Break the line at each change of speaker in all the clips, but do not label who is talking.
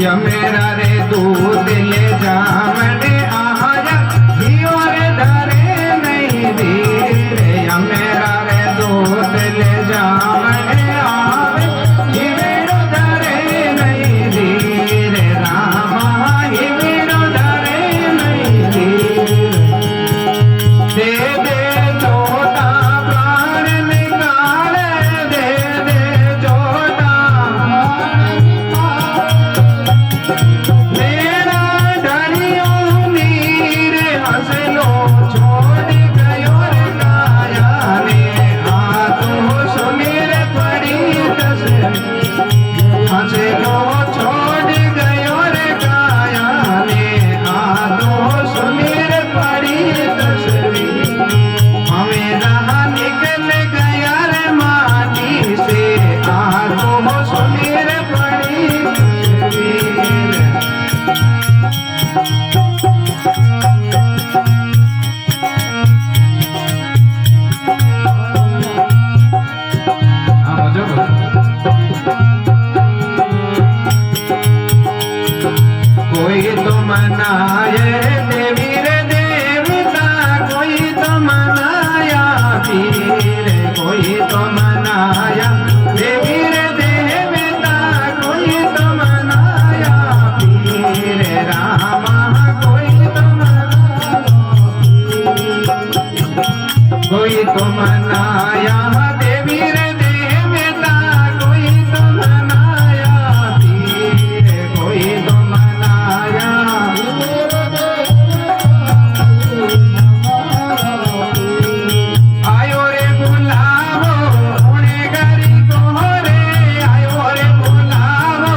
मेरा रे दूध ले जामने आया हियो रे धरे नहीं धीरे या मेरा रे दूध ले जामने आवे हिवेरो धरे नहीं धीरे रामा हिवेरो धरे नहीं धीरे दे दे जोता प्राण निकाल दे दे जोता मेरा डरियो नीर हंसलो छोड़ गयो रे काया ने आ तो सुनीर पड़ी दस हंसलो छोड़ गयो रे काया ने आ तो सुनीर पड़ी तस्वीर हमें रहा निकल गया रे माटी से आ तो सुनीर पड़ी तस्वीर कोई तो मनाए देवी रे देवता कोई तो मनाया पीर कोई तो मनाया देवी रे देवता कोई तो मनाया पीर रामा कोई तो मनाया देवी रे देवता कोई तो मनाया पीर कोई तो मनाया आयो रे बुलावो उन्हें गरी को रे आयो रे बुलावो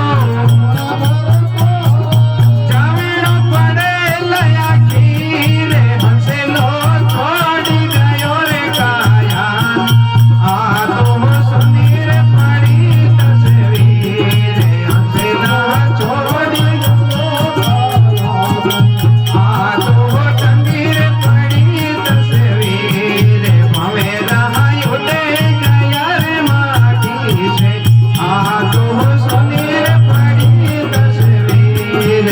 जावेड़ो पड़े लया खीरे हमसे लो छोड़ गयो रे काया आ तो सुनीर पड़ी तस्वीर हमसे ना छोड़ आ तो तंगीर पड़ी तस्वीर भवे रहायो ले गया रे माटी से आ तो सुनीर पड़ी तस्वीर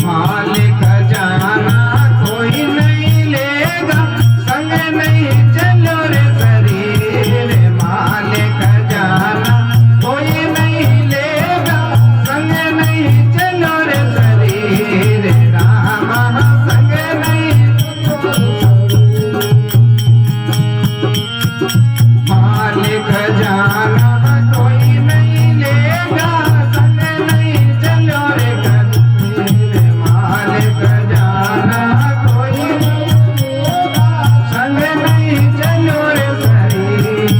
मालिक जाना कोई नहीं लेगा संग नहीं चलो रे शरीर मालिक जाना कोई नहीं लेगा संग नहीं चलो रे शरीर रामा संग नहीं मालिक जाना कोई नहीं लेगा संग नहीं चलो रे कबीर मालिक जाना कोई संग नहीं चलो रे शरीर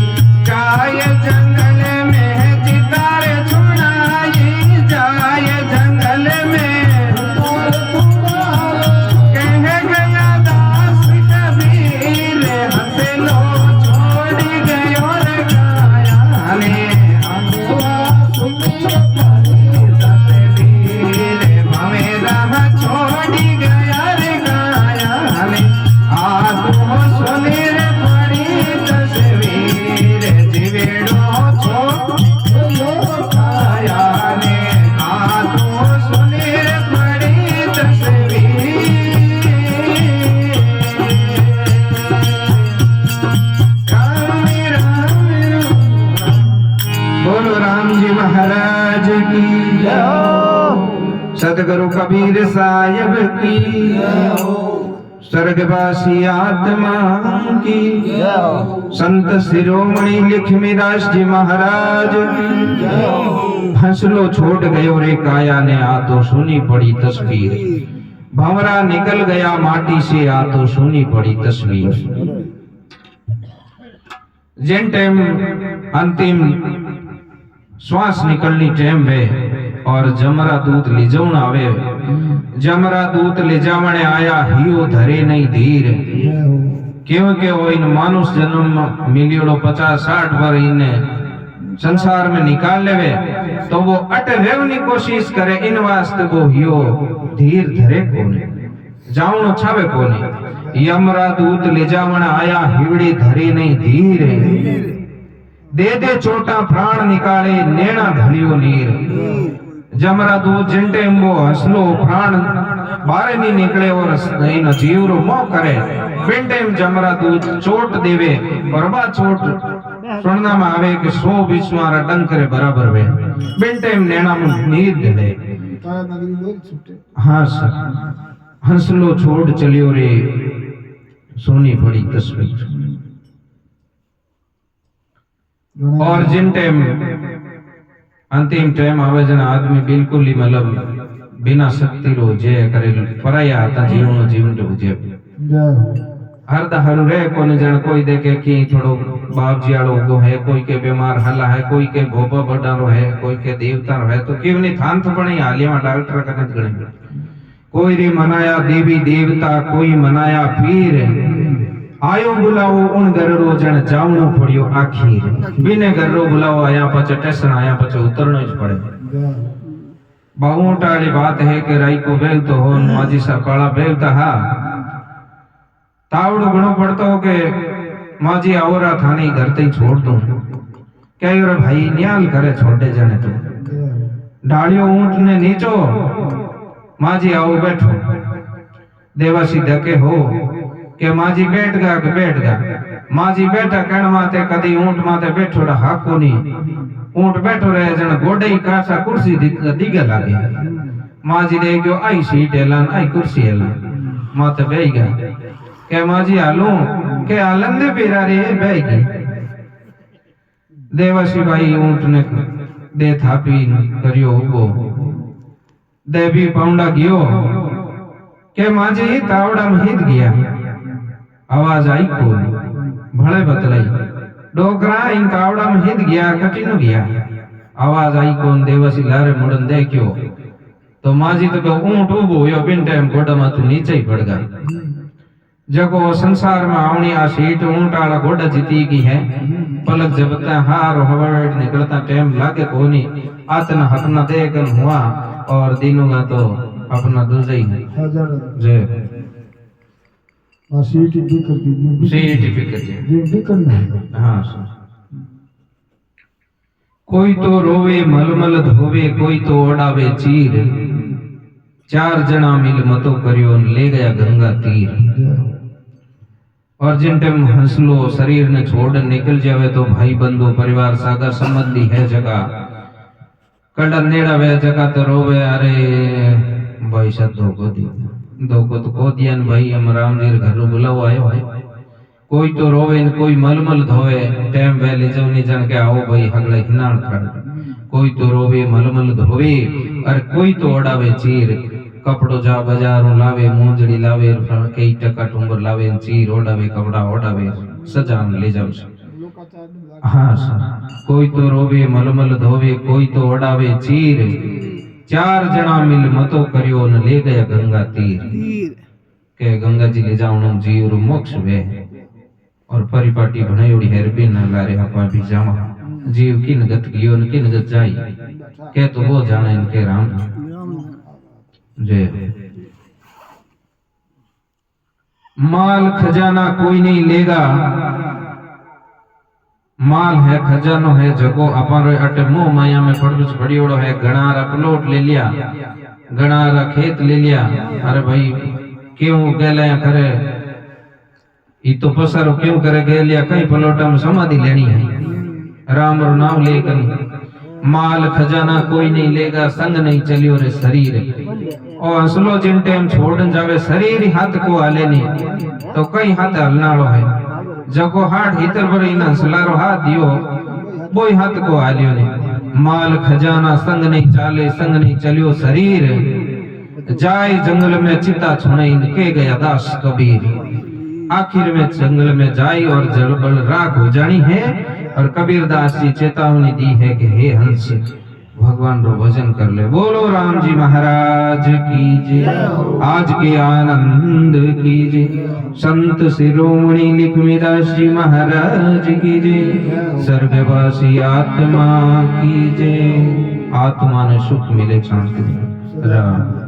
जाय जंगल में चितारे छुड़ाई जाय जंगल में कह गया दास कबीर हंसे लो छोड़ गयो रे काया ने तस्वीर भवे रहा छोड़ गया रे काया ने आ तो सुनीर पड़ी तस्वीर जीवेड़ो छोड़ काया ने आ तो सुनीर पड़ी तस्वीर बोलो राम जी महाराज की सदगुरु कबीर साहिब की स्वर्गवासी आत्मा की संत शिरोमणि लक्ष्मीदास जी महाराज की हंसलो छोड़ गयो रे काया ने आ तो सुनी पड़ी तस्वीर भंवरा निकल गया माटी से आ तो सुनी पड़ी तस्वीर जिन टाइम अंतिम श्वास निकलनी टाइम है और जमरा दूत ले जाऊन आवे जमरा दूत ले जावणे आया हियो धरे नहीं धीर क्योंकि वो इन मानुष जन्म मिलियोड़ो 50-60 पर इन्हें संसार में निकाल लेवे तो वो अट रेवनी कोशिश करे, इन वास्ते वो हियो धीर धरे कोने, जावणो छावे कोने। यमरा दूत ले जावण आया, हिवड़ी धरी नहीं धीर, दे दे चोटा प्राण निकाले, नेणा ढलियो नीर। जमरा दूत जिंटे वो हसलो प्राण बारे नहीं निकले और इन जीव रो मोह करे, बिन टाइम जमरा दूत चोट देवे और बा चोट सुनना में आवे कि 100 विश्वारा डंक करे बराबर वे, बिन टाइम नेणा में नीर ढले। हाँ सर, हंसलो छोड़ चलियो रे, सोनी पड़ी तस्वीर। और जिन टाइम अंतिम टाइम आवे जन आदमी बिल्कुल ही मतलब बिना शक्ति रो जे करे पराया आता जीवन जीवन रो जे हर दहरु रे कोने जन कोई देखे कि थोड़ो बाप जी आलो गो है, कोई के बीमार हला है, कोई के भोपा बडारो है, कोई के देवता रो है, तो केवनी थान तो बणी हालिया डॉक्टर कने गणे। कोई रे मनाया देवी देवता, कोई मनाया पीर, आयो बुलाओ उन गररो जन जावणो पड़ियो आखिर, बिने गररो बुलाओ आया पचे टेसन आया पचे उतरनो ज पड़े। बाऊटा वाली बात है कि राई को बेल तो हो, माजी सा काला बेल तो हा तावड़ो घणो पड़तो हो के माजी आवरा थाने घर ते छोड़ दूं, कहे रे भाई न्याल करे छोड़े जने तो डालियो ऊंट ने नीचो, माजी आओ बैठो। देवासी धके हो के माजी बैठ गया, माजी बैठा कण माते कदी ऊंट माते बैठो हाको नी, ऊंट बैठो रहे जन गोडे ही कासा कुर्सी दिगे लागे, माजी दे गयो आई सीट एलान आई कुर्सी एलान, माते बैठ गया के माजी आलू के आलंदे पीरा रे बैगी। देवासी भाई ऊंट ने दे थापी करियो उबो, देवी पाउंडा गियो के माजी तावड़ा में हित गया, आवाज आई कोई भले बतलाई, डोकरा इन तावड़ा में हित गया कटिनु गया, आवाज आई कौन। देवासी लारे मुड़न देखियो तो माजी तो ऊंट उबो यो बिन टाइम गोडा माथे नीचे ही पड़ गया। जको संसार में आवनी आ सीट ऊंट आला गोडा जीती की है, पलक जबता हार हवाड़ निकलता टाइम लागे कोनी, आतना हकना देगन हुआ और दिनोगा तो अपना दूसरा ही है जे
सीट बिकर की
सीट बिकर
जे बिकर नहीं।
हाँ कोई तो रोवे मलमल धोवे, कोई तो ओडावे चीर, 4 जना मिल मतो करियो ले गया गंगा तीर। और जिन टाइम हंसलो शरीर ने छोड़ निकल जावे तो भाई बंधु परिवार सागर संबंधी है जगह कड़ा नेड़ा वे जगह तो रोवे, अरे भाई सब धोको तो को दिया भाई, हम राम जी घर बुलाओ आयो है। कोई तो रोवे कोई मलमल धोवे, टाइम वेली जवनी जन के आओ भाई हगले हिनाण कर, कोई तो रोवे मलमल धोवे, और कोई तो ओडावे चीर, कपड़ो जा बाजारों लावे, मोजड़ी लावे, कई टका टुंबर लावे, चीर ओडावे, कपड़ा ओडावे, सजान ले जाओ। हाँ सर, कोई तो रोवे मलमल धोवे, कोई तो ओडावे चीर, 4 जना मिल मतो करियो न ले गया गंगा तीर। के गंगा जी ले जाओ जीव रो मोक्ष वे, और परिपाटी बनायोड़ी हेर बिन न लारे आपा भी जावा, जीव किन गत गियो न किन गत जाई, के तो वो जाने इनके राम जय। माल खजाना कोई नहीं लेगा, माल है खजानो है जगो अपारो अटे मोह माया में पड़बच पड़ियोड़ो है। गणारा प्लॉट ले लिया, गणारा खेत ले लिया, अरे भाई क्यों गेलिया करे, ये तो पसारो क्यों करे गेलिया, कई प्लॉटा में समाधि लेनी है, राम रो नाम लेकर। माल खजाना कोई नहीं लेगा, संग नहीं चलियो रे शरीर, और असलो जिन टाइम छोड़न जावे शरीर ही हाथ को हाले नहीं तो कई हाथ हलनाड़ो है, जको हाथ हितर पर इन हंसलारो हाथ दियो बोई हाथ को हालियो नहीं। माल खजाना संग नहीं चाले, संग नहीं चलियो शरीर, जाए जंगल में चिता छुने इनके गया दास कबीर। आखिर में जंगल में जाई और जलबल राख हो जानी है, और कबीर दास जी चेतावनी दी है कि हे हंस भगवान रो भजन कर ले। बोलो राम जी महाराज की जय। आज के आनंद की जय। संत शिरोमणि लिखमीदास जी महाराज की जय। स्वर्गवासी आत्मा की जय। आत्मा ने सुख मिले, शांति मिले। राम